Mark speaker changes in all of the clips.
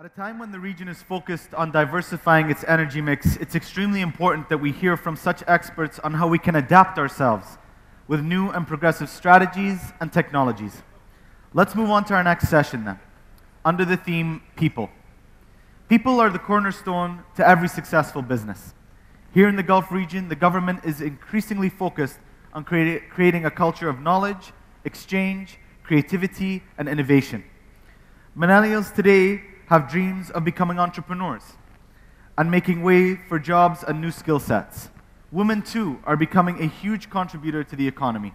Speaker 1: At a time when the region is focused on diversifying its energy mix, it's extremely important that we hear from such experts on how we can adapt ourselves with new and progressive strategies and technologies. Let's move on to our next session then, under the theme People. People are the cornerstone to every successful business. Here in the Gulf region, the government is increasingly focused on creating a culture of knowledge, exchange, creativity, and innovation. Millennials today have dreams of becoming entrepreneurs and making way for jobs and new skill sets. Women, too, are becoming a huge contributor to the economy.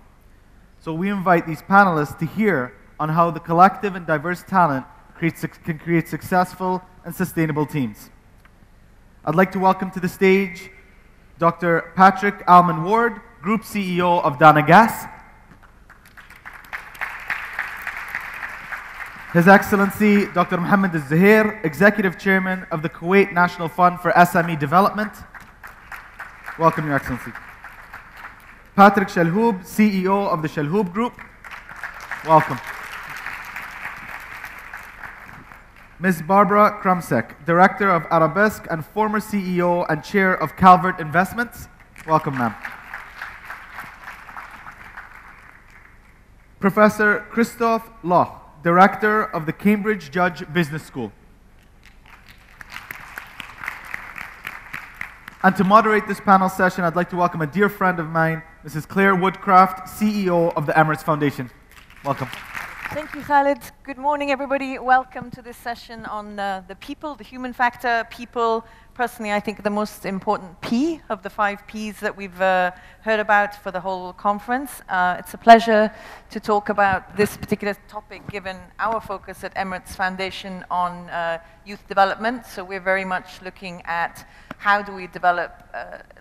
Speaker 1: So we invite these panelists to hear on how the collective and diverse talent can create successful and sustainable teams. I'd like to welcome to the stage Dr. Patrick Allman-Ward, Group CEO of Dana Gas. His Excellency, Dr. Mohamed Zuhair, Executive Chairman of the Kuwait National Fund for SME Development. Welcome, Your Excellency. Patrick Chalhoub, CEO of the Chalhoub Group. Welcome. Ms. Barbara Krumsiek, Director of Arabesque and former CEO and Chair of Calvert Investments. Welcome, ma'am. Professor Christoph Loch, Director of the Cambridge Judge Business School. And to moderate this panel session, I'd like to welcome a dear friend of mine, Mrs. Clare Woodcraft, CEO of the Emirates Foundation. Welcome.
Speaker 2: Thank you, Khalid. Good morning, everybody. Welcome to this session on the people, the human factor, people. Personally, I think the most important P of the 5 Ps that we've heard about for the whole conference. It's a pleasure to talk about this particular topic, given our focus at Emirates Foundation on youth development. So we're very much looking at how do we develop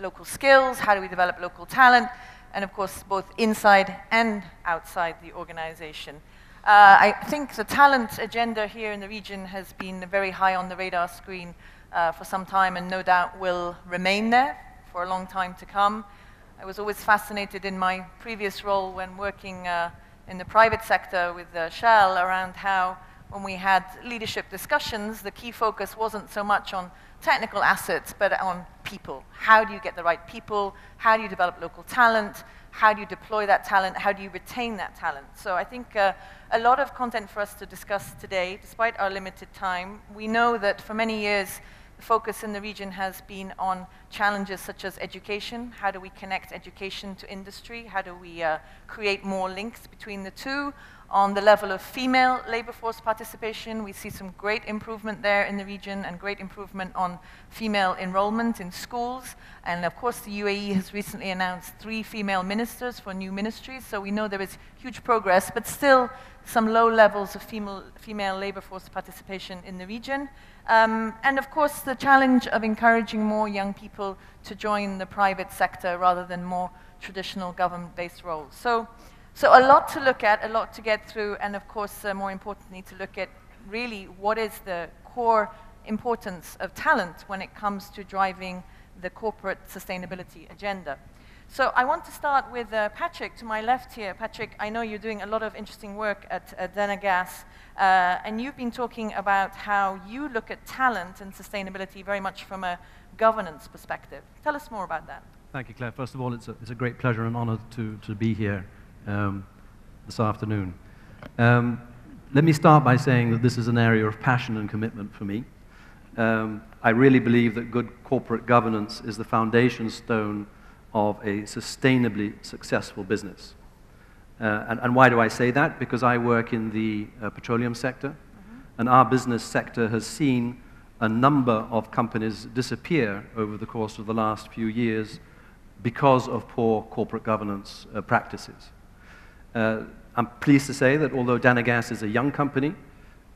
Speaker 2: local skills, how do we develop local talent, and of course, both inside and outside the organization. I think the talent agenda here in the region has been very high on the radar screen for some time, and no doubt will remain there for a long time to come. I was always fascinated in my previous role when working in the private sector with Shell around how when we had leadership discussions, the key focus wasn't so much on technical assets, but on people. How do you get the right people? How do you develop local talent? How do you deploy that talent? How do you retain that talent? So I think a lot of content for us to discuss today, despite our limited time. We know that for many years, the focus in the region has been on challenges such as education. How do we connect education to industry? How do we create more links between the two? On the level of female labor force participation, we see some great improvement there in the region and great improvement on female enrollment in schools. And of course, the UAE has recently announced 3 female ministers for new ministries. So we know there is huge progress, but still some low levels of female labor force participation in the region. And of course, the challenge of encouraging more young people to join the private sector rather than more traditional government-based roles. So a lot to look at, a lot to get through, and of course, more importantly, to look at really what is the core importance of talent when it comes to driving the corporate sustainability agenda. So I want to start with Patrick to my left here. Patrick, I know you're doing a lot of interesting work at Dana Gas, and you've been talking about how you look at talent and sustainability very much from a governance perspective. Tell us more about that.
Speaker 3: Thank you, Claire. First of all, it's a great pleasure and honor to be here this afternoon. Let me start by saying that this is an area of passion and commitment for me. I really believe that good corporate governance is the foundation stone of a sustainably successful business. And why do I say that? Because I work in the petroleum sector, and our business sector has seen a number of companies disappear over the course of the last few years because of poor corporate governance practices. I'm pleased to say that although Dana Gas is a young company,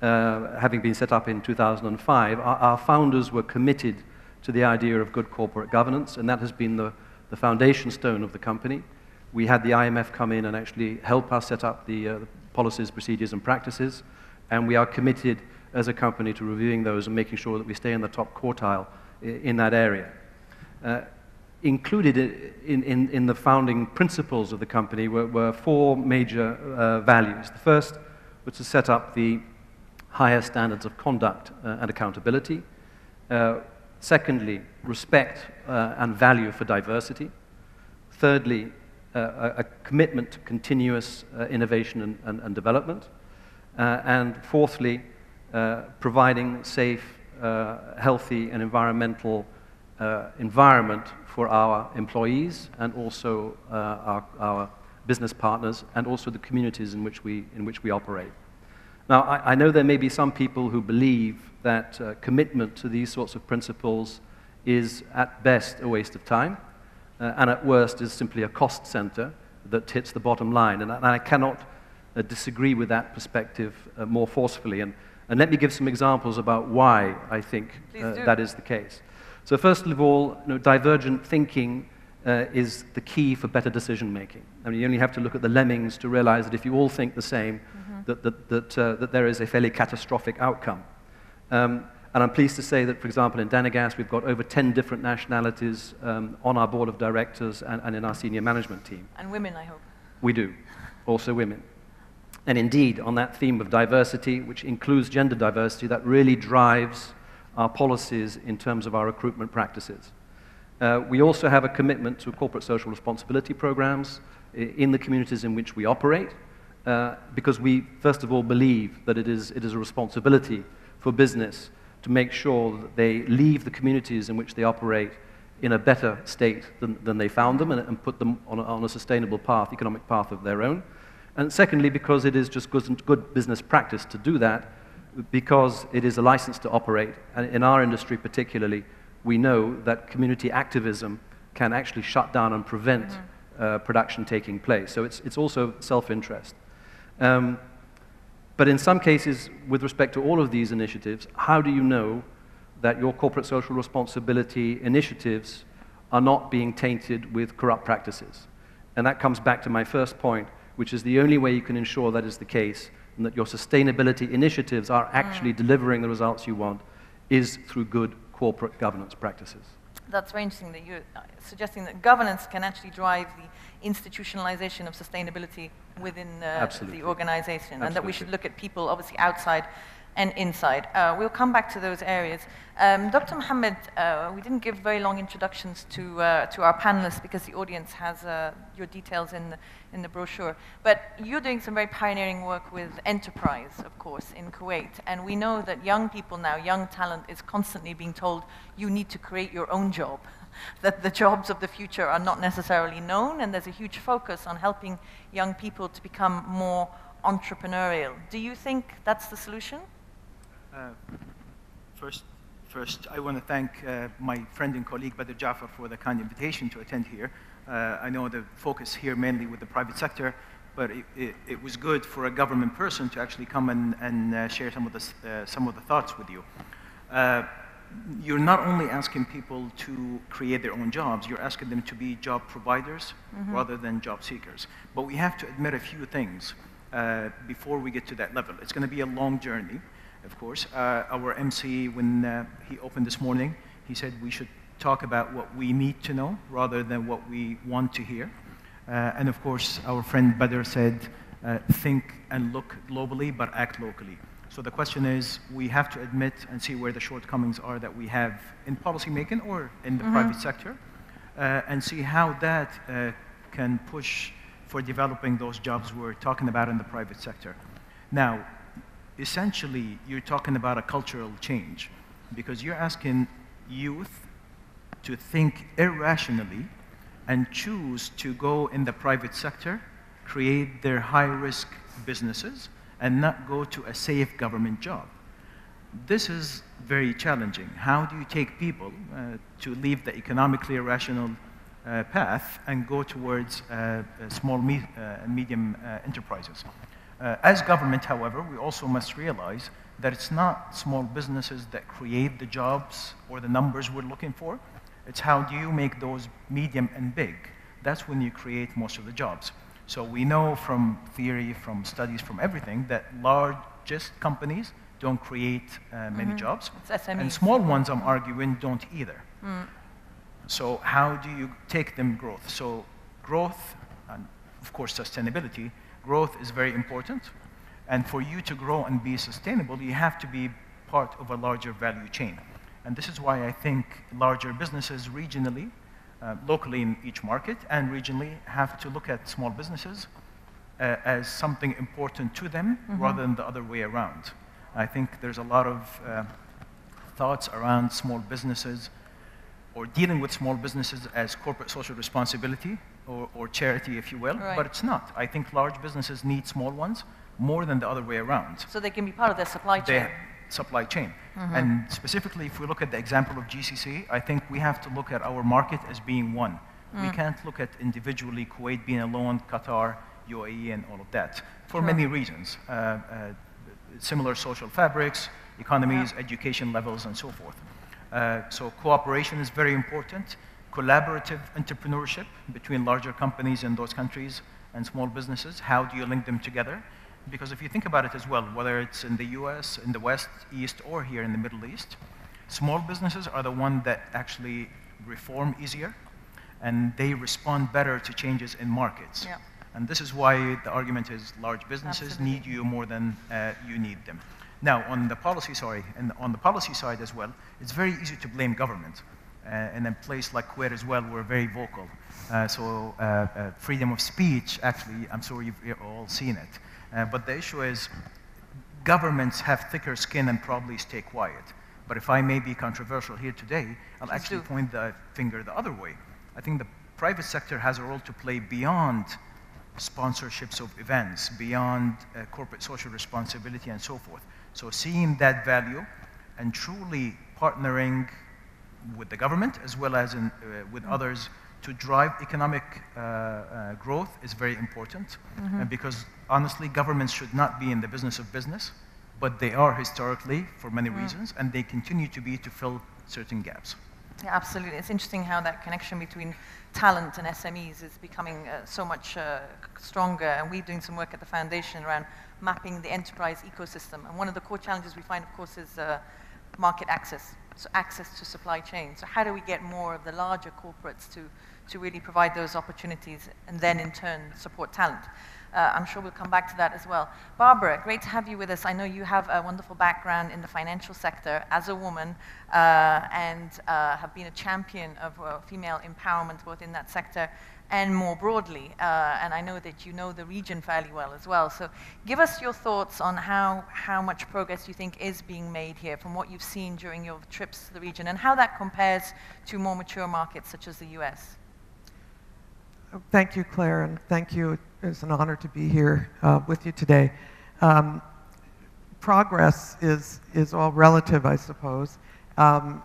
Speaker 3: having been set up in 2005, our founders were committed to the idea of good corporate governance, and that has been the foundation stone of the company. We had the IMF come in and actually help us set up the policies, procedures, and practices, and we are committed as a company to reviewing those and making sure that we stay in the top quartile in that area. Included in the founding principles of the company were 4 major values. The first was to set up the higher standards of conduct and accountability. Secondly, respect and value for diversity. Thirdly, a commitment to continuous innovation and development. And fourthly, providing safe, healthy and environmental environment for our employees and also our business partners and also the communities in which we operate. Now, I know there may be some people who believe that commitment to these sorts of principles is at best a waste of time and at worst is simply a cost center that hits the bottom line. And I cannot disagree with that perspective more forcefully. And let me give some examples about why I think that is the case. So first of all, divergent thinking is the key for better decision making. I mean, you only have to look at the lemmings to realize that if you all think the same, that there is a fairly catastrophic outcome. And I'm pleased to say that, for example, in Danegas, we've got over 10 different nationalities on our board of directors and in our senior management team.
Speaker 2: And women, I hope.
Speaker 3: We do, also women. And indeed, on that theme of diversity, which includes gender diversity, that really drives our policies in terms of our recruitment practices. We also have a commitment to corporate social responsibility programs in the communities in which we operate, because we, first of all, believe that it is a responsibility for business to make sure that they leave the communities in which they operate in a better state than they found them and put them on a sustainable path, economic path of their own. And secondly, because it is just good business practice to do that, because it is a license to operate. And in our industry particularly, we know that community activism can actually shut down and prevent production taking place. So it's also self-interest. But in some cases, with respect to all of these initiatives, how do you know that your corporate social responsibility initiatives are not being tainted with corrupt practices? And that comes back to my first point, which is the only way you can ensure that is the case and that your sustainability initiatives are actually delivering the results you want is through good corporate governance practices.
Speaker 2: That's very interesting that you're suggesting that governance can actually drive the institutionalization of sustainability within the organization, and that we should look at people obviously outside and inside. We'll come back to those areas. Dr. Mohamed, we didn't give very long introductions to our panelists because the audience has your details in the brochure. But you're doing some very pioneering work with enterprise, of course, in Kuwait. And we know that young people now, young talent, is constantly being told, you need to create your own job, that the jobs of the future are not necessarily known, and there's a huge focus on helping young people to become more entrepreneurial. Do you think that's the solution?
Speaker 4: First, I want to thank my friend and colleague Badr Jafar for the kind invitation to attend here. I know the focus here mainly with the private sector, but it was good for a government person to actually come and share some of the thoughts with you. You're not only asking people to create their own jobs, you're asking them to be job providers rather than job seekers. But we have to admit a few things before we get to that level. It's going to be a long journey. Of course, our MC, when he opened this morning, he said we should talk about what we need to know rather than what we want to hear. And of course, our friend Badr said, think and look globally, but act locally. So the question is, we have to admit and see where the shortcomings are that we have in policy making or in the private sector, and see how that can push for developing those jobs we're talking about in the private sector. Now, essentially, you're talking about a cultural change because you're asking youth to think irrationally and choose to go in the private sector, create their high-risk businesses, and not go to a safe government job. This is very challenging. How do you take people to leave the economically irrational path and go towards small and medium enterprises? As government, however, we also must realize that it's not small businesses that create the jobs or the numbers we're looking for. It's how do you make those medium and big. That's when you create most of the jobs. So we know from theory, from studies, from everything, that largest companies don't create many jobs.
Speaker 2: It's SMEs.
Speaker 4: And small ones, I'm arguing, don't either. So how do you take them growth? So growth, and of course sustainability, growth is very important. And for you to grow and be sustainable, you have to be part of a larger value chain. And this is why I think larger businesses regionally, locally in each market and regionally, have to look at small businesses as something important to them rather than the other way around. I think there's a lot of thoughts around small businesses or dealing with small businesses as corporate social responsibility or charity, if you will, but it's not. I think large businesses need small ones more than the other way around.
Speaker 2: So they can be part of their supply chain.
Speaker 4: Supply chain. And specifically, if we look at the example of GCC, I think we have to look at our market as being one. We can't look at individually Kuwait being alone, Qatar, UAE, and all of that, for many reasons. Similar social fabrics, economies, education levels, and so forth. So cooperation is very important. Collaborative entrepreneurship between larger companies in those countries and small businesses. How do you link them together? Because if you think about it as well, whether it's in the US, in the West, East, or here in the Middle East, small businesses are the ones that actually reform easier, and they respond better to changes in markets.
Speaker 2: Yeah.
Speaker 4: And this is why the argument is large businesses need you more than you need them. Now, on the policy, on the policy side as well, it's very easy to blame government. In a place like Kuwait as well, we're very vocal. So freedom of speech, actually, I'm sure you've all seen it. But the issue is governments have thicker skin and probably stay quiet. But if I may be controversial here today, I'll actually point the finger the other way. I think the private sector has a role to play beyond sponsorships of events, beyond corporate social responsibility and so forth. So seeing that value and truly partnering with the government as well as with others to drive economic growth is very important. Because honestly, governments should not be in the business of business, but they are historically for many reasons, and they continue to be to fill certain gaps.
Speaker 2: Yeah, absolutely. It's interesting how that connection between talent and SMEs is becoming so much stronger, and we're doing some work at the foundation around mapping the enterprise ecosystem. And one of the core challenges we find, of course, is market access, so access to supply chain. So how do we get more of the larger corporates to really provide those opportunities and then in turn support talent? I'm sure we'll come back to that as well. Barbara, great to have you with us. I know you have a wonderful background in the financial sector as a woman and have been a champion of female empowerment both in that sector and more broadly. And I know that you know the region fairly well as well. So give us your thoughts on how much progress you think is being made here from what you've seen during your trips to the region and how that compares to more mature markets such as the US.
Speaker 5: Thank you, Claire, and thank you. It's an honor to be here with you today. Progress is all relative, I suppose.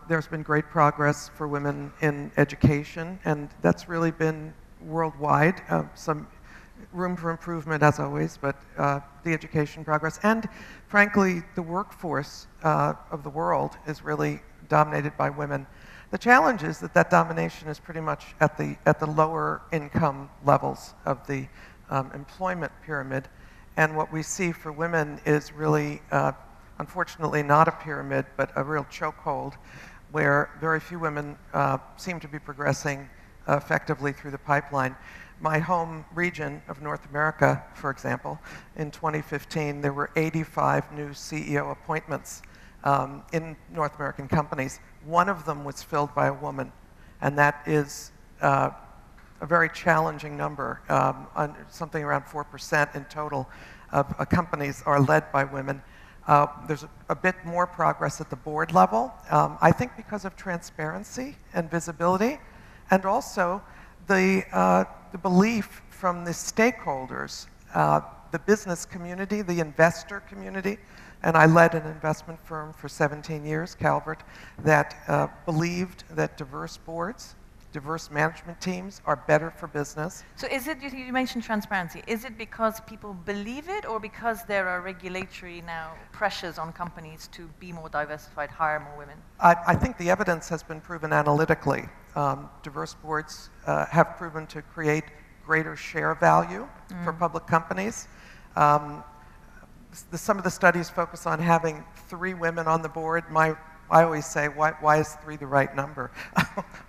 Speaker 5: There's been great progress for women in education, and that's really been worldwide. Some room for improvement, as always, but the education progress. And frankly, the workforce of the world is really dominated by women. The challenge is that that domination is pretty much at the lower income levels of the employment pyramid. And what we see for women is really, unfortunately, not a pyramid, but a real chokehold, where very few women seem to be progressing effectively through the pipeline. My home region of North America, for example, in 2015, there were 85 new CEO appointments in North American companies. One of them was filled by a woman, and that is a very challenging number. Something around 4% in total of companies are led by women. There's a bit more progress at the board level, I think because of transparency and visibility, and also the belief from the stakeholders, the business community, the investor community, and I led an investment firm for 17 years, Calvert, that believed that diverse boards, diverse management teams are better for business.
Speaker 2: So is it, you mentioned transparency, is it because people believe it or because there are regulatory now pressures on companies to be more diversified, hire more women?
Speaker 5: I think the evidence has been proven analytically. Diverse boards have proven to create greater share value for public companies. Some of the studies focus on having 3 women on the board. My I always say, why is 3 the right number?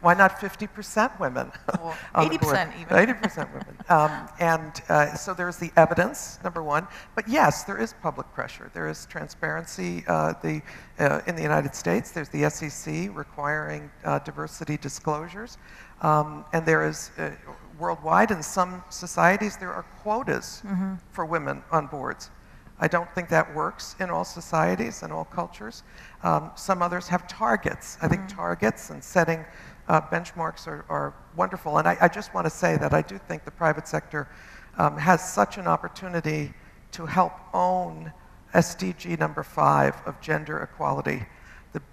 Speaker 5: Why not 50% women?
Speaker 2: Or
Speaker 5: on the board?
Speaker 2: 80% even.
Speaker 5: 80% women. So there's the evidence, number one. But yes, there is public pressure. There is transparency. In the United States, there's the SEC requiring diversity disclosures. And there is, worldwide, in some societies, there are quotas for women on boards. I don't think that works in all societies and all cultures. Some others have targets. I think targets and setting benchmarks are wonderful. And I just want to say that I do think the private sector has such an opportunity to help own SDG number 5 of gender equality.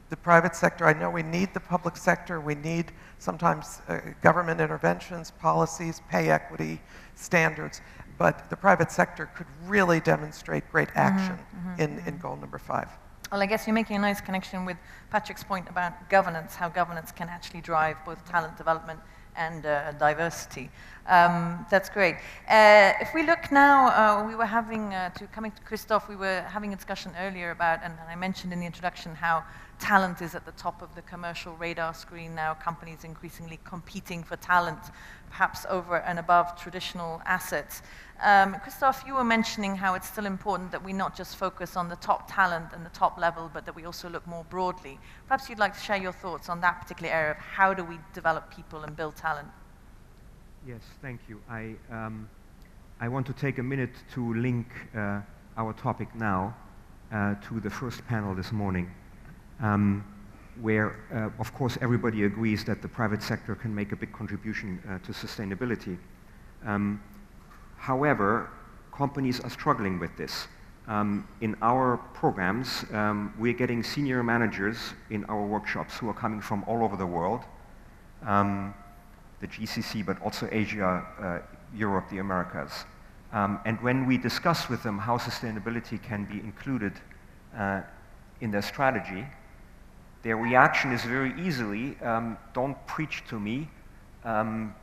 Speaker 5: The private sector, I know we need the public sector. We need sometimes government interventions, policies, pay equity, standards. But the private sector could really demonstrate great action in goal number 5.
Speaker 2: Well, I guess you're making a nice connection with Patrick's point about governance, how governance can actually drive both talent development and diversity. That's great. If we look now, we were having, coming to Christoph, we were having a discussion earlier about, and I mentioned in the introduction how talent is at the top of the commercial radar screen now, companies increasingly competing for talent, perhaps over and above traditional assets. Christoph, you were mentioning how it's still important that we not just focus on the top talent and the top level, but that we also look more broadly. Perhaps you'd like to share your thoughts on that particular area of how do we develop people and build talent?
Speaker 6: Yes, thank you. I want to take a minute to link our topic now to the first panel this morning, where, of course, everybody agrees that the private sector can make a big contribution to sustainability. However, companies are struggling with this. In our programs, we're getting senior managers in our workshops who are coming from all over the world, the GCC, but also Asia, Europe, the Americas. And when we discuss with them how sustainability can be included in their strategy, their reaction is very easily, don't preach to me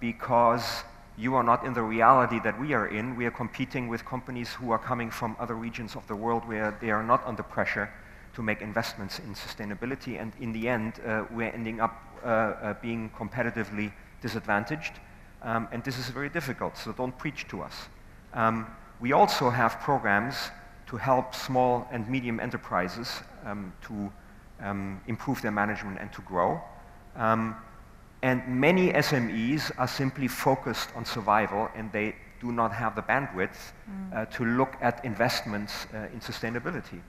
Speaker 6: because you are not in the reality that we are in. We are competing with companies who are coming from other regions of the world where they are not under pressure to make investments in sustainability. And in the end, we're ending up being competitively disadvantaged. And this is very difficult, so don't preach to us. We also have programs to help small and medium enterprises to improve their management and to grow. And many SMEs are simply focused on survival, and they do not have the bandwidth to look at investments in sustainability.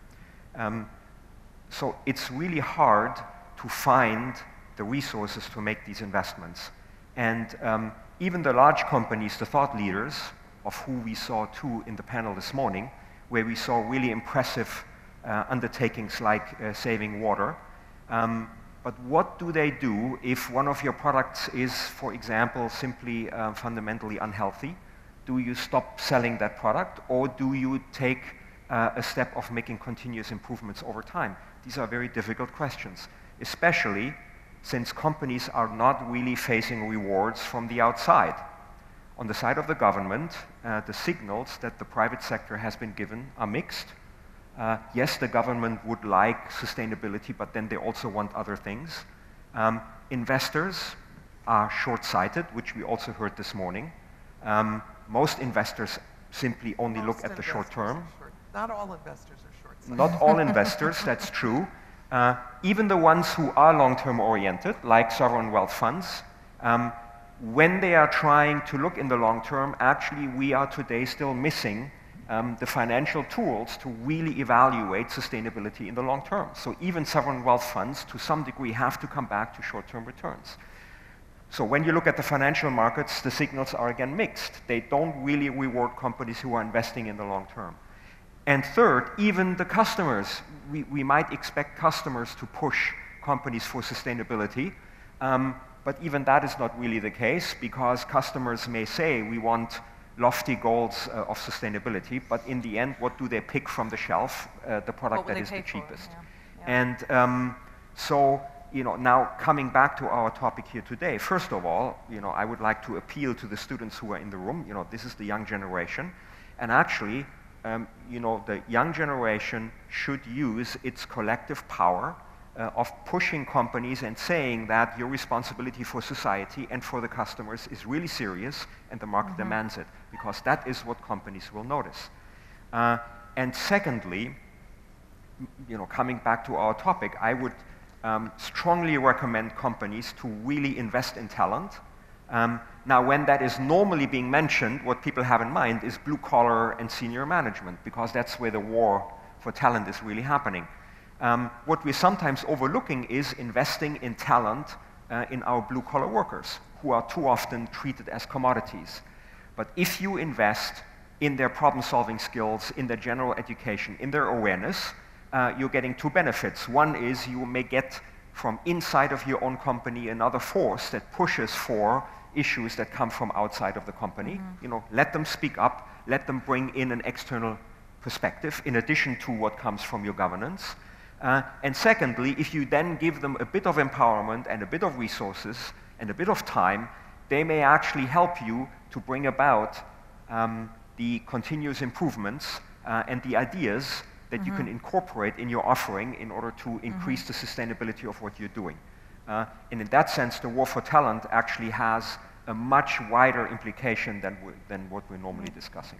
Speaker 6: So it's really hard to find the resources to make these investments. And even the large companies, the thought leaders, of who we saw two in the panel this morning, where we saw really impressive undertakings like saving water. But what do they do if one of your products is, for example, simply fundamentally unhealthy? Do you stop selling that product, or do you take a step of making continuous improvements over time? These are very difficult questions, especially since companies are not really facing rewards from the outside. On the side of the government, the signals that the private sector has been given are mixed. Yes, the government would like sustainability, but then they also want other things. Investors are short-sighted, which we also heard this morning. Most investors simply only look at the short term.
Speaker 5: Not all investors are short-sighted.
Speaker 6: Not all investors, that's true. Even the ones who are long-term oriented, like sovereign wealth funds, when they are trying to look in the long term, actually we are today still missing the financial tools to really evaluate sustainability in the long term. So even sovereign wealth funds, to some degree, have to come back to short-term returns. So when you look at the financial markets, the signals are again mixed. They don't really reward companies who are investing in the long term. And third, even the customers, we might expect customers to push companies for sustainability, but even that is not really the case, because customers may say we want lofty goals of sustainability, but in the end, what do they pick from the shelf? The product that is the cheapest. Yeah. And so, now coming back to our topic here today, first of all, I would like to appeal to the students who are in the room. This is the young generation, and actually, the young generation should use its collective power of pushing companies and saying that your responsibility for society and for the customers is really serious and the market demands it, because that is what companies will notice. And secondly, coming back to our topic, I would strongly recommend companies to really invest in talent. Now, when that is normally being mentioned, what people have in mind is blue-collar and senior management, because that's where the war for talent is really happening. What we're sometimes overlooking is investing in talent in our blue-collar workers, who are too often treated as commodities. But if you invest in their problem-solving skills, in their general education, in their awareness, you're getting two benefits. One is you may get from inside of your own company another force that pushes for issues that come from outside of the company. Let them speak up, let them bring in an external perspective in addition to what comes from your governance. And secondly, if you then give them a bit of empowerment and a bit of resources and a bit of time, they may actually help you to bring about the continuous improvements and the ideas that you can incorporate in your offering in order to increase the sustainability of what you're doing. And in that sense, the war for talent actually has a much wider implication than what we're normally discussing.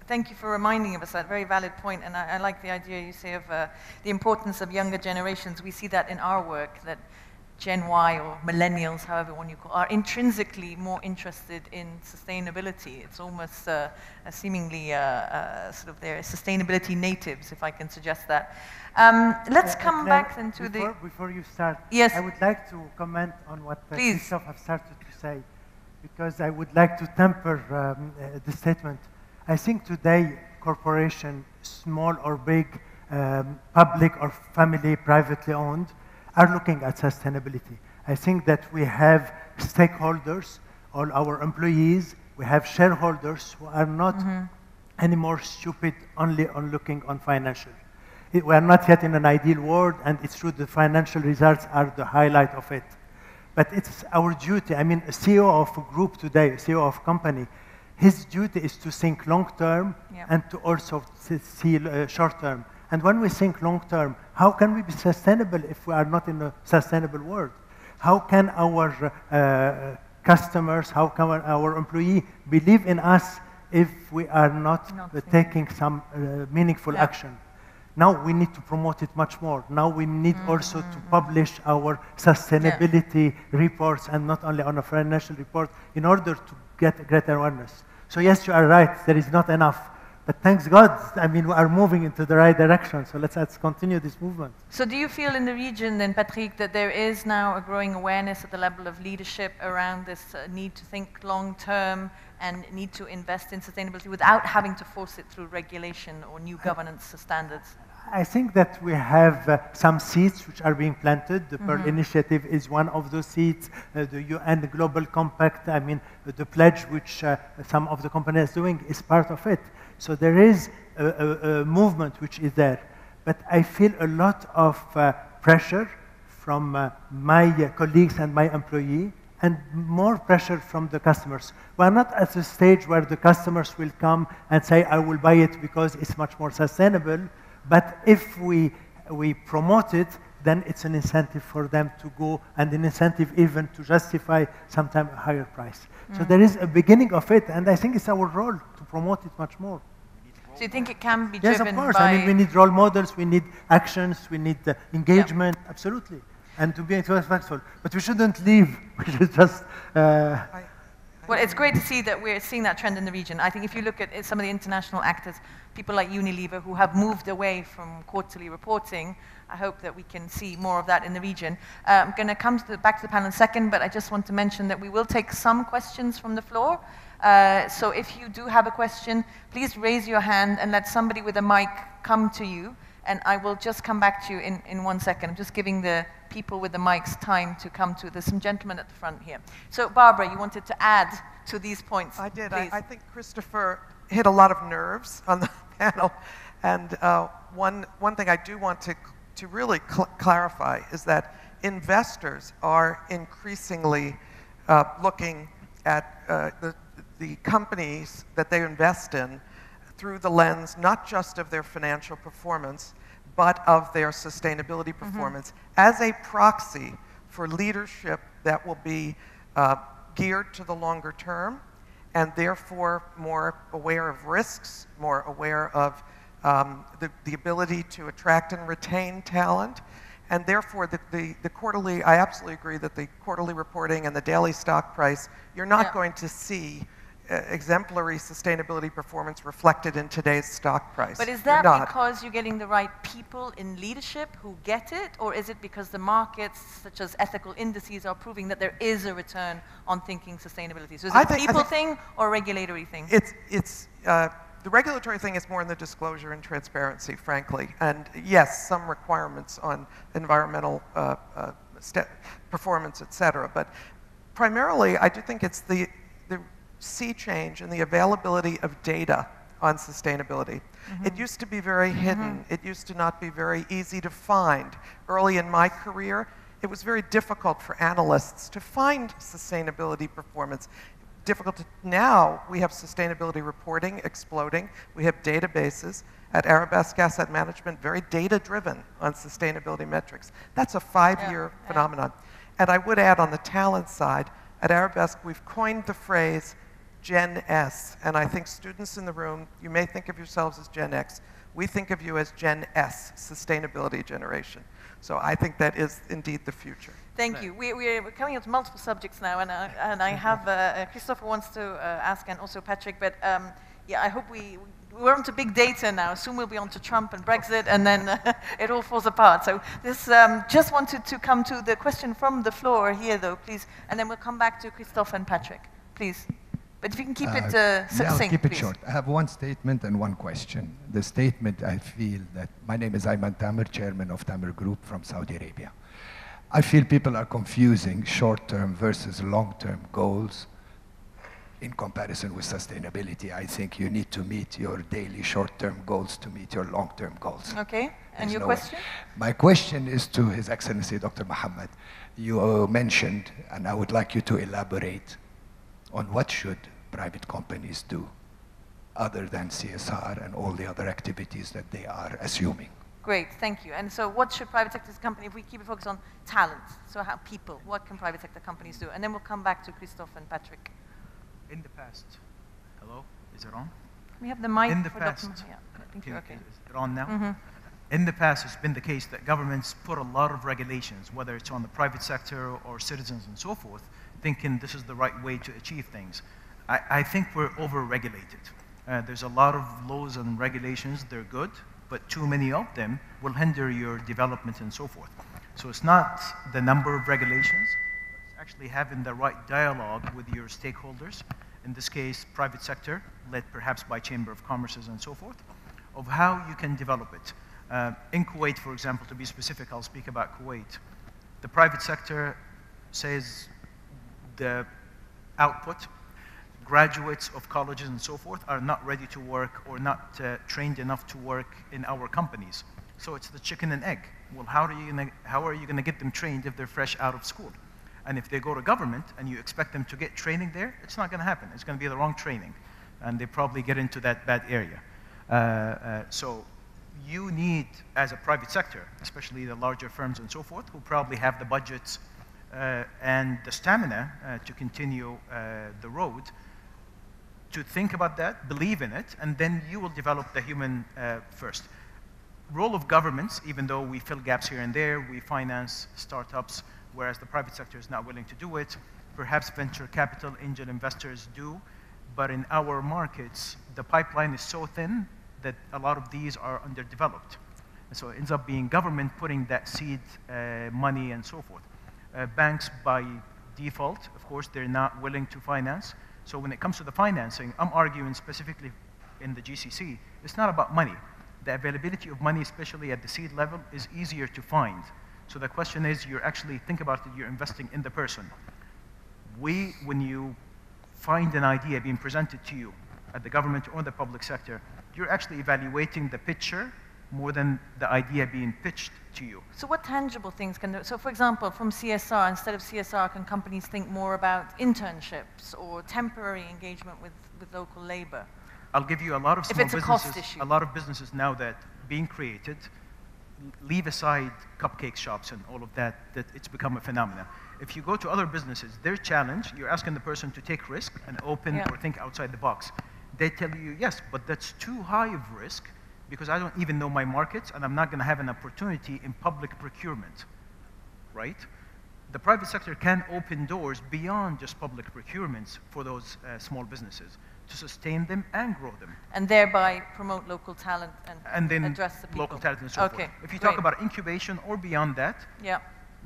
Speaker 2: Thank you for reminding us that very valid point, and I like the idea you say of the importance of younger generations. We see that in our work, that Gen Y or millennials, however one you call, are intrinsically more interested in sustainability. It's almost seemingly sort of they're sustainability natives, if I can suggest that. Let's come back then to
Speaker 7: Before you start,
Speaker 2: yes.
Speaker 7: I would like to comment on what Christoph has started to say, because I would like to temper the statement. I think today, corporation, small or big, public or family, privately owned, are looking at sustainability. I think that we have stakeholders, all our employees, we have shareholders who are not anymore stupid only on looking on financial. We are not yet in an ideal world, and it's true the financial results are the highlight of it. But it's our duty. I mean, a CEO of a group today, a CEO of a company, his duty is to think long-term and to also see short-term. And when we think long-term, how can we be sustainable if we are not in a sustainable world? How can our customers, how can our employee believe in us if we are not taking some meaningful action? Now we need to promote it much more. Now we need also to publish our sustainability reports, and not only on a financial report, in order to get greater awareness. So yes, you are right, there is not enough. But thanks God, I mean, we are moving into the right direction, so let's continue this movement.
Speaker 2: So do you feel in the region then, Patrick, that there is now a growing awareness at the level of leadership around this need to think long-term and need to invest in sustainability without having to force it through regulation or new governance standards?
Speaker 7: I think that we have some seeds which are being planted. The Pearl Initiative is one of those seeds. The UN Global Compact, I mean, the pledge which some of the companies are doing is part of it. So there is a movement which is there. But I feel a lot of pressure from my colleagues and my employee, and more pressure from the customers. We are not at a stage where the customers will come and say, I will buy it because it's much more sustainable. But if we promote it, then it's an incentive for them to go, and an incentive even to justify sometimes a higher price. So there is a beginning of it, and I think it's our role to promote it much more.
Speaker 2: So you think it can be driven by...
Speaker 7: Yes, of course. I mean, we need role models, we need actions, we need engagement, absolutely, and to be successful. But we shouldn't leave. We should just...
Speaker 2: Well, it's great to see that we're seeing that trend in the region. I think if you look at some of the international actors, people like Unilever who have moved away from quarterly reporting, I hope that we can see more of that in the region. I'm going to come back to the panel in a second, but I just want to mention that we will take some questions from the floor. So if you do have a question, please raise your hand and let somebody with a mic come to you. And I will just come back to you in 1 second. I'm just giving the people with the mics time to come to. There's some gentlemen at the front here. So Barbara, you wanted to add to these points.
Speaker 5: I did.
Speaker 2: Please.
Speaker 5: I think Christopher hit a lot of nerves on the panel. And one thing I do want to really clarify is that investors are increasingly looking at the companies that they invest in through the lens not just of their financial performance, but of their sustainability performance as a proxy for leadership that will be geared to the longer term and therefore more aware of risks, more aware of the ability to attract and retain talent. And therefore, the quarterly, I absolutely agree that the quarterly reporting and the daily stock price, you're not going to see exemplary sustainability performance reflected in today's stock price.
Speaker 2: But is that because you're getting the right people in leadership who get it, or is it because the markets, such as ethical indices, are proving that there is a return on thinking sustainability? So is it a people thing or a regulatory thing?
Speaker 5: The regulatory thing is more in the disclosure and transparency, frankly. And yes, some requirements on environmental performance, et cetera. But primarily, I do think it's the sea change in the availability of data on sustainability. It used to be very hidden. It used to not be very easy to find. Early in my career, it was very difficult for analysts to find sustainability performance. Now we have sustainability reporting exploding. We have databases at Arabesque Asset Management, very data-driven on sustainability metrics. That's a 5-year phenomenon. And I would add on the talent side, at Arabesque, we've coined the phrase Gen S. And I think students in the room, you may think of yourselves as Gen X. We think of you as Gen S, sustainability generation. So I think that is indeed the future.
Speaker 2: Thank you. We're coming on to multiple subjects now, and I have Christoph wants to ask, and also Patrick. But yeah, I hope we're on to big data now. Soon we'll be on to Trump and Brexit, and then it all falls apart. So this just wanted to come to the question from the floor here, though, please, and then we'll come back to Christoph and Patrick, please. But if you can keep it succinct,
Speaker 8: yeah, I'll keep it
Speaker 2: please.
Speaker 8: short. I have one statement and one question. The statement, I feel that my name is Ayman Tamer, chairman of Tamer Group from Saudi Arabia. I feel people are confusing short-term versus long-term goals in comparison with sustainability. I think you need to meet your daily short-term goals to meet your long-term goals.
Speaker 2: Okay, and your question?
Speaker 8: My question is to His Excellency Dr. Mohamed. You mentioned, and I would like you to elaborate on what should private companies do other than CSR and all the other activities that they are assuming.
Speaker 2: Great, thank you. And so what should private sector companies, if we keep it focused on talent, so how people, what can private sector companies do? And then we'll come back to Christoph and Patrick.
Speaker 4: In the past, hello, is it on?
Speaker 2: We have the mic
Speaker 4: in the
Speaker 2: for
Speaker 4: past,
Speaker 2: yeah, I think you're okay.
Speaker 4: Is it on now? In the past, it's been the case that governments put a lot of regulations, whether it's on the private sector or citizens and so forth, thinking this is the right way to achieve things. I think we're over-regulated. There's a lot of laws and regulations, they're good, but too many of them will hinder your development and so forth. So it's not the number of regulations, it's actually having the right dialogue with your stakeholders, in this case, private sector, led perhaps by Chamber of Commerces and so forth, of how you can develop it. In Kuwait, for example, to be specific, I'll speak about Kuwait. The private sector says the output, graduates of colleges and so forth are not ready to work or not trained enough to work in our companies. So it's the chicken and egg. Well, how are you gonna get them trained if they're fresh out of school? And if they go to government and you expect them to get training there, it's not gonna happen. It's gonna be the wrong training. And they probably get into that bad area. So you need, as a private sector, especially the larger firms and so forth, who probably have the budgets and the stamina to continue the road, to think about that, believe in it, and then you will develop the human first. Role of governments, even though we fill gaps here and there, we finance startups, whereas the private sector is not willing to do it. Perhaps venture capital angel investors do, but in our markets, the pipeline is so thin that a lot of these are underdeveloped. And so it ends up being government putting that seed money and so forth. Banks, by default, of course, they're not willing to finance. So when it comes to the financing, I'm arguing specifically in the GCC, it's not about money. The availability of money, especially at the seed level, is easier to find. So the question is, you're actually, think about it, you're investing in the person. When you find an idea being presented to you at the government or the public sector, you're actually evaluating the picture more than the idea being pitched to you.
Speaker 2: So what tangible things can do? So for example, from CSR, instead of CSR, can companies think more about internships or temporary engagement with local labor?
Speaker 4: I'll give you a lot of small
Speaker 2: businesses. If it's a cost issue.
Speaker 4: A lot of businesses now that being created, leave aside cupcake shops and all of that, that it's become a phenomenon. If you go to other businesses, their challenge, you're asking the person to take risk and open or think outside the box. They tell you, yes, but that's too high of risk because I don't even know my markets and I'm not going to have an opportunity in public procurement, right? The private sector can open doors beyond just public procurements for those small businesses to sustain them and grow them.
Speaker 2: And thereby promote local talent and
Speaker 4: then
Speaker 2: address the people.
Speaker 4: Local talent and so forth. If you talk about incubation or beyond that,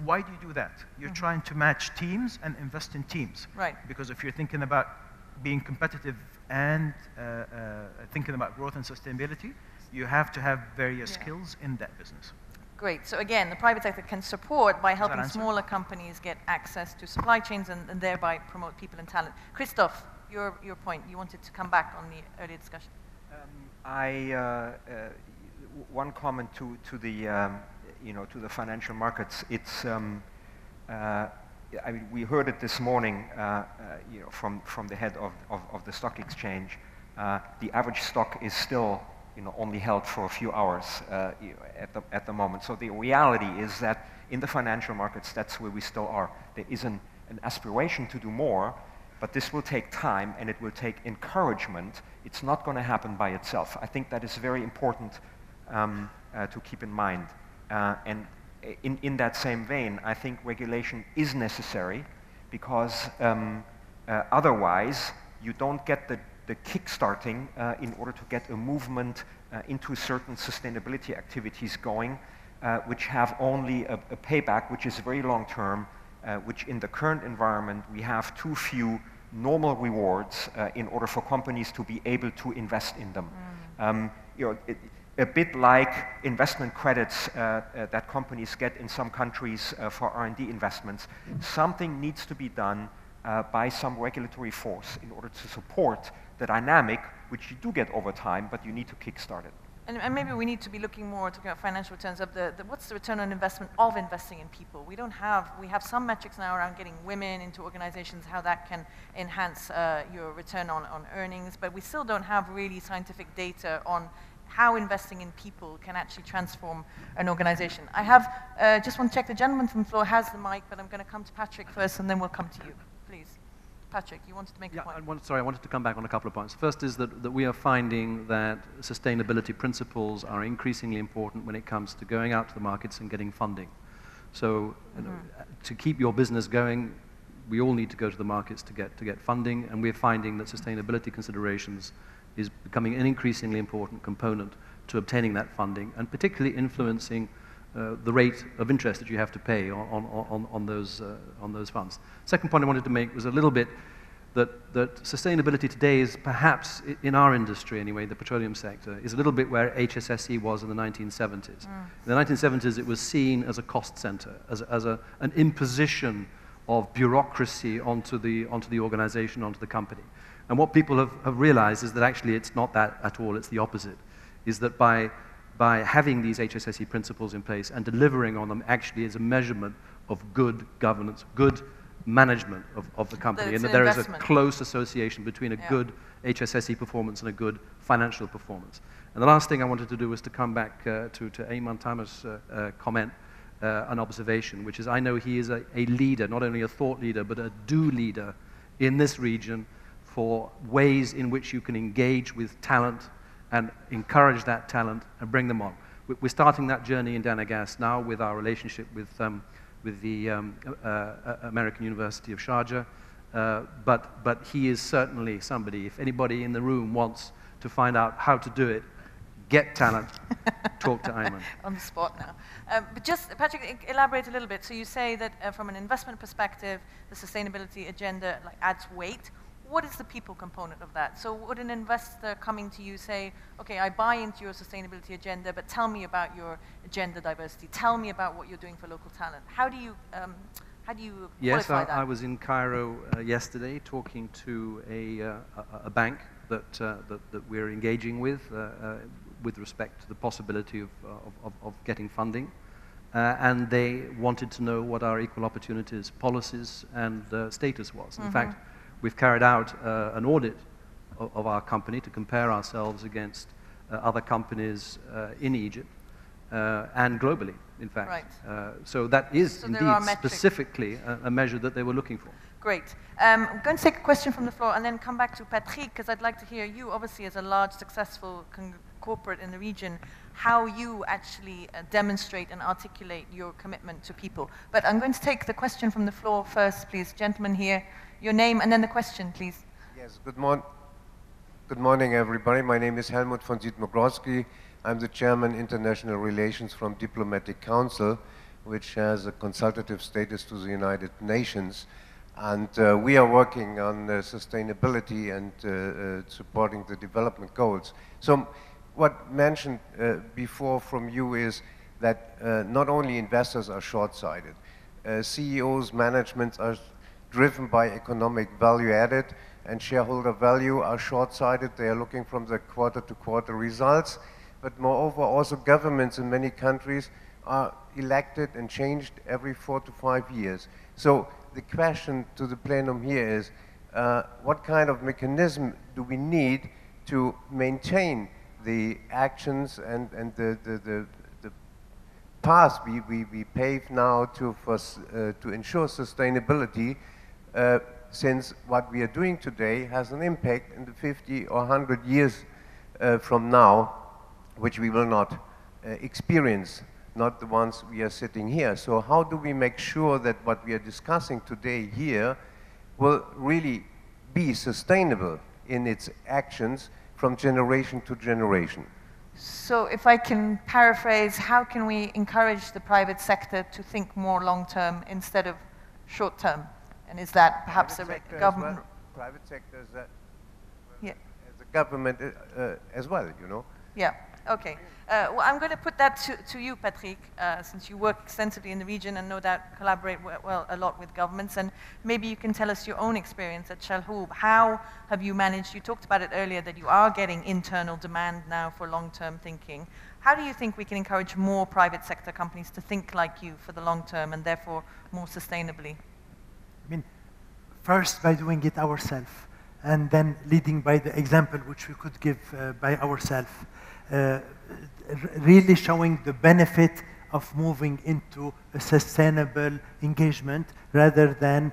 Speaker 4: why do you do that? You're trying to match teams and invest in teams.
Speaker 2: Right.
Speaker 4: Because if you're thinking about being competitive and thinking about growth and sustainability, you have to have various skills in that business.
Speaker 2: Great. So again, the private sector can support by helping smaller companies get access to supply chains and thereby promote people and talent. Christoph, your point. You wanted to come back on the earlier discussion.
Speaker 6: One comment to the financial markets. It's I mean, we heard it this morning, from the head of the stock exchange. The average stock is still, only held for a few hours at the moment. So the reality is that in the financial markets, that's where we still are. There is an aspiration to do more, but this will take time and it will take encouragement. It's not going to happen by itself. I think that is very important to keep in mind. And in that same vein, I think regulation is necessary because otherwise you don't get the kick-starting in order to get a movement into certain sustainability activities going, which have only a payback which is very long-term, which in the current environment we have too few normal rewards in order for companies to be able to invest in them. A bit like investment credits that companies get in some countries for R&D investments. Something needs to be done by some regulatory force in order to support the dynamic, which you do get over time, but you need to kickstart it.
Speaker 2: And maybe we need to be looking more to financial returns of what's the return on investment of investing in people? We have some metrics now around getting women into organizations, how that can enhance your return on earnings, but we still don't have really scientific data on how investing in people can actually transform an organization. I have, just want to check, the gentleman from the floor has the mic, but I'm going to come to Patrick first and then we'll come to you. Please. Patrick, you wanted to make a point.
Speaker 3: I wanted to come back on a couple of points. First is that we are finding that sustainability principles are increasingly important when it comes to going out to the markets and getting funding. So to keep your business going, we all need to go to the markets to get funding, and we're finding that sustainability considerations is becoming an increasingly important component to obtaining that funding, and particularly influencing the rate of interest that you have to pay on those funds. Second point I wanted to make was a little bit that sustainability today is perhaps, in our industry anyway, the petroleum sector, is a little bit where HSSE was in the 1970s. In the 1970s, it was seen as a cost center, as an imposition of bureaucracy onto the organization, onto the company. And what people have realized is that actually it's not that at all, it's the opposite, is that by having these HSSE principles in place and delivering on them actually is a measurement of good governance, good management of the company, and that there is a close association between a good HSSE performance and a good financial performance. And the last thing I wanted to do was to come back to Ayman Tamer's comment, an observation, which is I know he is a leader, not only a thought leader, but a do leader in this region for ways in which you can engage with talent and encourage that talent and bring them on. We're starting that journey in Danagas now with our relationship with the American University of Sharjah, but he is certainly somebody, if anybody in the room wants to find out how to do it, get talent, talk to Ayman.
Speaker 2: On the spot now. But just, Patrick, elaborate a little bit. So you say that from an investment perspective, the sustainability agenda adds weight. What is the people component of that? So would an investor coming to you say, okay, I buy into your sustainability agenda, but tell me about your gender diversity. Tell me about what you're doing for local talent. How do you qualify that?
Speaker 3: I was in Cairo yesterday talking to a bank that we're engaging with respect to the possibility of getting funding. And they wanted to know what our equal opportunities policies and status was. In fact, we've carried out an audit of our company to compare ourselves against other companies in Egypt. and globally, in fact.
Speaker 2: Right.
Speaker 3: So that is
Speaker 2: So
Speaker 3: indeed specifically a measure that they were looking for.
Speaker 2: Great. I'm going to take a question from the floor and then come back to Patrick, because I'd like to hear you, obviously, as a large, successful corporate in the region, how you actually demonstrate and articulate your commitment to people. But I'm going to take the question from the floor first, please. Gentleman here, your name and then the question, please.
Speaker 9: Yes, good morning, everybody. My name is Helmut von Siedmogrowski. I'm the Chairman, International Relations from Diplomatic Council, which has a consultative status to the United Nations. And we are working on sustainability and supporting the development goals. So what mentioned before from you is that not only investors are short-sighted, CEOs, managements are driven by economic value added, and shareholder value are short-sighted. They are looking from the quarter-to-quarter results. But moreover, also governments in many countries are elected and changed every 4 to 5 years. So the question to the plenum here is, what kind of mechanism do we need to maintain the actions and the path we pave now to ensure sustainability, since what we are doing today has an impact in the 50 or 100 years from now, which we will not experience, not the ones we are sitting here. So how do we make sure that what we are discussing today here will really be sustainable in its actions from generation to generation?
Speaker 2: So if I can paraphrase, how can we encourage the private sector to think more long-term instead of short-term? And is that perhaps a government?
Speaker 9: Private sector is that,
Speaker 2: yeah.
Speaker 9: As a government as well, you know?
Speaker 2: Yeah, okay. Well, I'm going to put that to you, Patrick, since you work extensively in the region and no doubt collaborate a lot with governments. And maybe you can tell us your own experience at Chalhoub. How have you managed, you talked about it earlier, that you are getting internal demand now for long-term thinking. How do you think we can encourage more private sector companies to think like you for the long term and therefore more sustainably?
Speaker 7: I mean, first by doing it ourselves, and then leading by the example which we could give by ourselves. Really showing the benefit of moving into a sustainable engagement rather than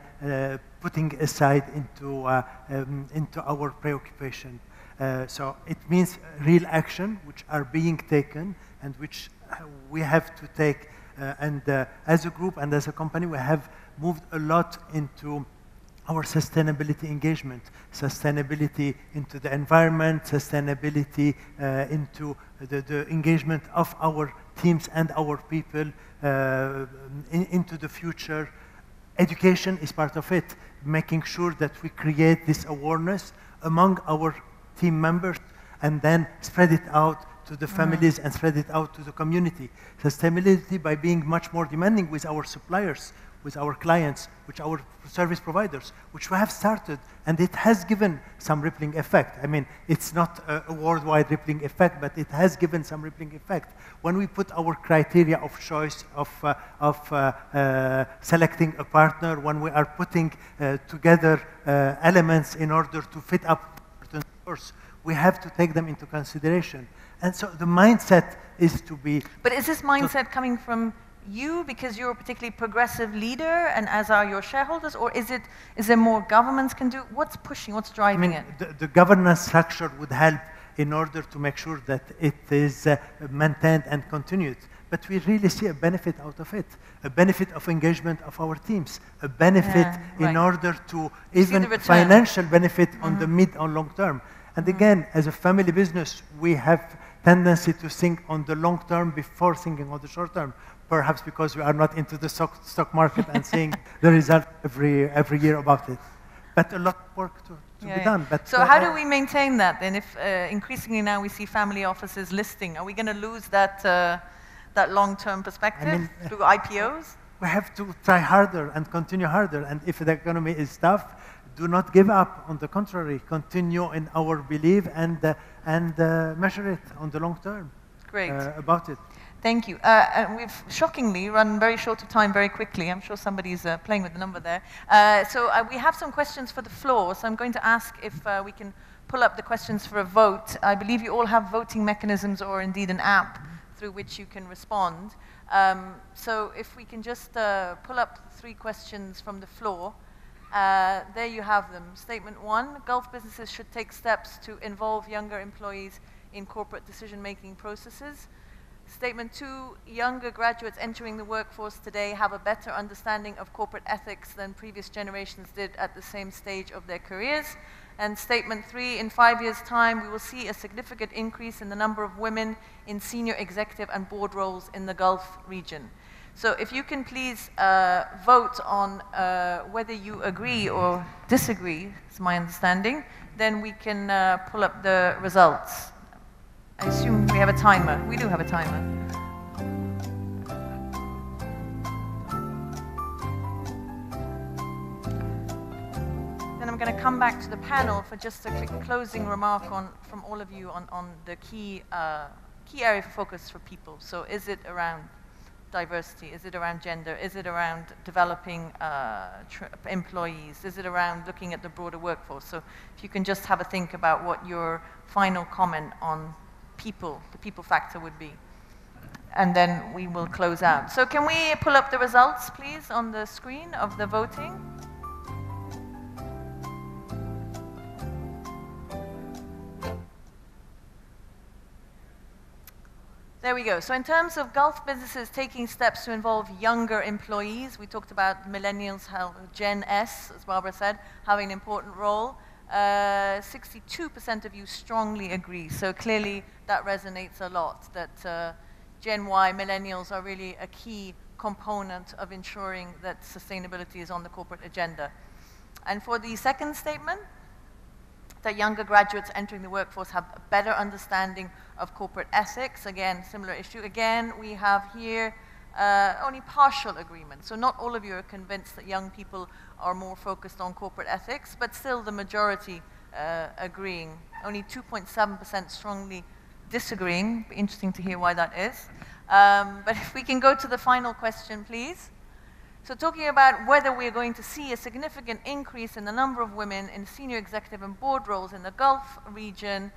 Speaker 7: putting aside into our preoccupation. So it means real action which are being taken and which we have to take. As a group and as a company, we have moved a lot into our sustainability engagement, sustainability into the environment, sustainability into the engagement of our teams and our people into the future. Education is part of it, making sure that we create this awareness among our team members and then spread it out to the families and spread it out to the community. Sustainability by being much more demanding with our suppliers, with our clients, with our service providers, which we have started, and it has given some rippling effect. I mean, it's not a worldwide rippling effect, but it has given some rippling effect. When we put our criteria of choice of selecting a partner, when we are putting together elements in order to fit up certain scores, we have to take them into consideration. And so the mindset is to be...
Speaker 2: But is this mindset coming from you because you're a particularly progressive leader and as are your shareholders, or is there more governments can do? What's pushing, what's driving it?
Speaker 7: The governance structure would help in order to make sure that it is maintained and continued. But we really see a benefit out of it, a benefit of engagement of our teams, a benefit in order to even financial benefit on the mid or long term. And again, as a family business, we have tendency to think on the long term before thinking on the short term, perhaps because we are not into the stock market and seeing the result every year about it. But a lot of work to be done. But
Speaker 2: so how do we maintain that then? If increasingly now we see family offices listing, are we going to lose that long-term perspective through IPOs?
Speaker 7: We have to try harder and continue harder. And if the economy is tough, do not give up. On the contrary, continue in our belief and measure it on the long term.
Speaker 2: Great.
Speaker 7: About it.
Speaker 2: Thank you. And we've shockingly run very short of time very quickly. I'm sure somebody's playing with the number there. So we have some questions for the floor. So I'm going to ask if we can pull up the questions for a vote. I believe you all have voting mechanisms or indeed an app through which you can respond. So if we can just pull up 3 questions from the floor. There you have them. Statement 1, Gulf businesses should take steps to involve younger employees in corporate decision-making processes. Statement 2, younger graduates entering the workforce today have a better understanding of corporate ethics than previous generations did at the same stage of their careers. And statement 3, in 5 years' time, we will see a significant increase in the number of women in senior executive and board roles in the Gulf region. So if you can please vote on whether you agree or disagree, is my understanding, then we can pull up the results. I assume we have a timer. We do have a timer. Then I'm going to come back to the panel for just a quick closing remark from all of you on the key area of focus for people. So is it around diversity? Is it around gender? Is it around developing employees? Is it around looking at the broader workforce? So if you can just have a think about what your final comment on people, the people factor would be. And then we will close out. So can we pull up the results, please, on the screen of the voting? There we go. So in terms of Gulf businesses taking steps to involve younger employees, we talked about millennials, how Gen S, as Barbara said, having an important role. 62% of you strongly agree. So clearly that resonates a lot, that Gen Y, millennials, are really a key component of ensuring that sustainability is on the corporate agenda. And for the second statement, that younger graduates entering the workforce have a better understanding of corporate ethics. Again, similar issue. Again, we have here only partial agreement. So not all of you are convinced that young people are more focused on corporate ethics, but still the majority agreeing. Only 2.7% strongly disagreeing. Be interesting to hear why that is. But if we can go to the final question, please. So talking about whether we're going to see a significant increase in the number of women in senior executive and board roles in the Gulf region,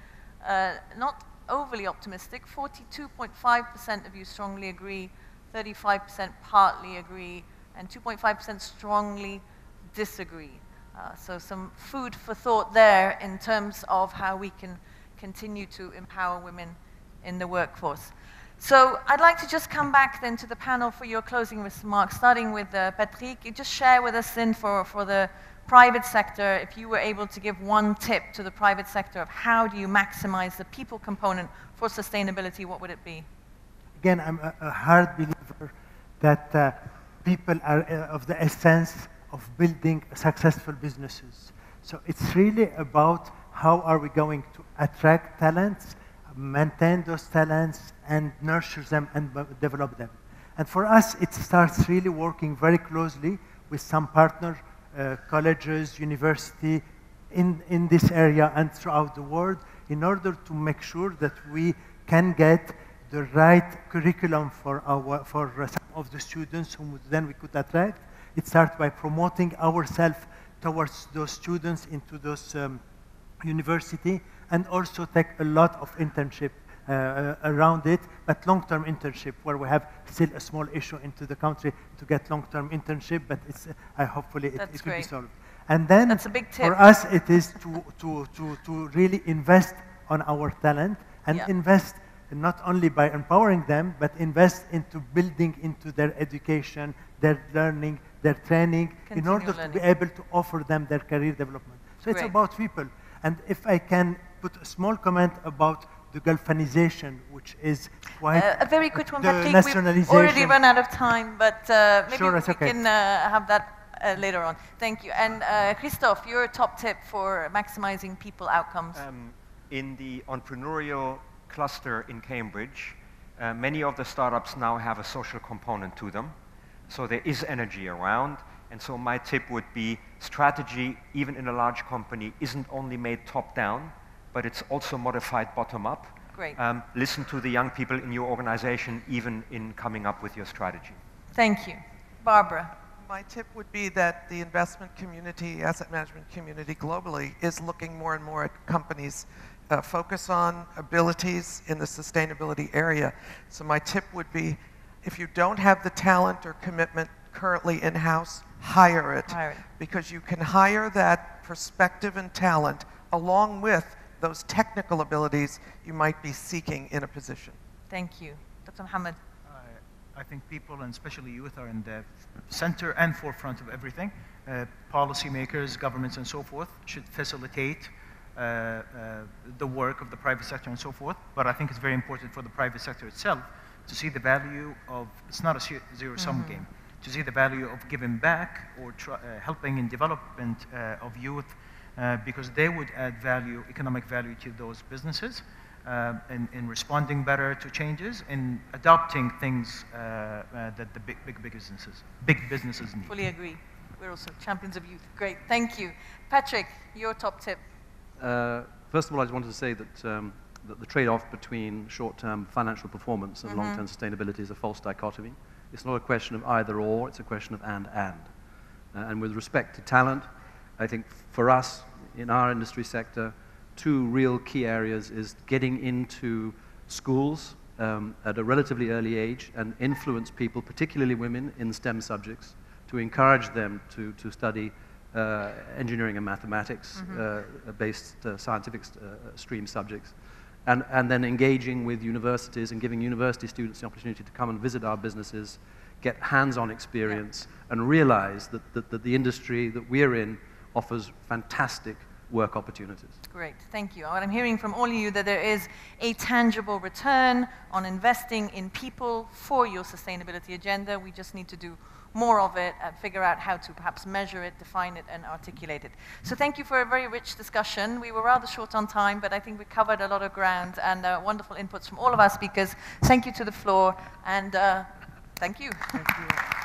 Speaker 2: not overly optimistic. 42.5% of you strongly agree, 35% partly agree, and 2.5% strongly disagree. So some food for thought there in terms of how we can continue to empower women in the workforce. So I'd like to just come back then to the panel for your closing remarks, starting with Patrick. You just share with us then for the private sector, if you were able to give one tip to the private sector of how do you maximize the people component for sustainability, what would it be?
Speaker 7: Again, I'm a hard believer that people are of the essence of building successful businesses. So it's really about how are we going to attract talents, maintain those talents, and nurture them and develop them. And for us, it starts really working very closely with some partner colleges, university in this area and throughout the world in order to make sure that we can get the right curriculum for some of the students whom then we could attract. It starts by promoting ourselves towards those students into those university, and also take a lot of internship around it, but long-term internship where we have still a small issue into the country to get long-term internship, but it's hopefully it will be solved. And then
Speaker 2: that's a big tip.
Speaker 7: For us it is to really invest on our talent and invest not only by empowering them, but invest into building into their education, their learning, their training, in order to be able to offer them their career development. So it's about people. And if I can put a small comment about the Gulfanization, which is quite
Speaker 2: a very quick one, Patrick. We've already run out of time, but maybe we can have that later on. Thank you. And Christoph, your top tip for maximizing people outcomes?
Speaker 6: In the entrepreneurial cluster in Cambridge, many of the startups now have a social component to them. So there is energy around. And so my tip would be strategy, even in a large company, isn't only made top-down, but it's also modified bottom-up.
Speaker 2: Great.
Speaker 6: Listen to the young people in your organization, even in coming up with your strategy.
Speaker 2: Thank you. Barbara.
Speaker 5: My tip would be that the investment community, asset management community globally, is looking more and more at companies focus on abilities in the sustainability area. So my tip would be, if you don't have the talent or commitment currently in-house, hire it. Because you can hire that perspective and talent along with those technical abilities you might be seeking in a position.
Speaker 2: Thank you. Dr. Mohamed.
Speaker 4: I think people, and especially youth, are in the center and forefront of everything. Policymakers, governments, and so forth should facilitate the work of the private sector and so forth. But I think it's very important for the private sector itself to see the value of, it's not a zero-sum game, to see the value of giving back or helping in development of youth, because they would add value, economic value to those businesses, in responding better to changes, in adopting things that the big businesses need.
Speaker 2: Fully agree. We're also champions of youth. Great, thank you. Patrick, your top tip.
Speaker 3: First of all, I just wanted to say that, that the trade-off between short-term financial performance and long-term sustainability is a false dichotomy. It's not a question of either or, it's a question of and. And with respect to talent, I think for us, in our industry sector, two real key areas is getting into schools at a relatively early age and influence people, particularly women, in STEM subjects, to encourage them to study engineering and mathematics based scientific stream subjects. And then engaging with universities and giving university students the opportunity to come and visit our businesses, get hands-on experience, and realize that the industry that we're in offers fantastic work opportunities.
Speaker 2: Great, thank you. What I'm hearing from all of you that there is a tangible return on investing in people for your sustainability agenda. We just need to do more of it and figure out how to perhaps measure it, define it, and articulate it. So thank you for a very rich discussion. We were rather short on time, but I think we covered a lot of ground and wonderful inputs from all of our speakers. Thank you to the floor, and thank you.
Speaker 5: Thank you.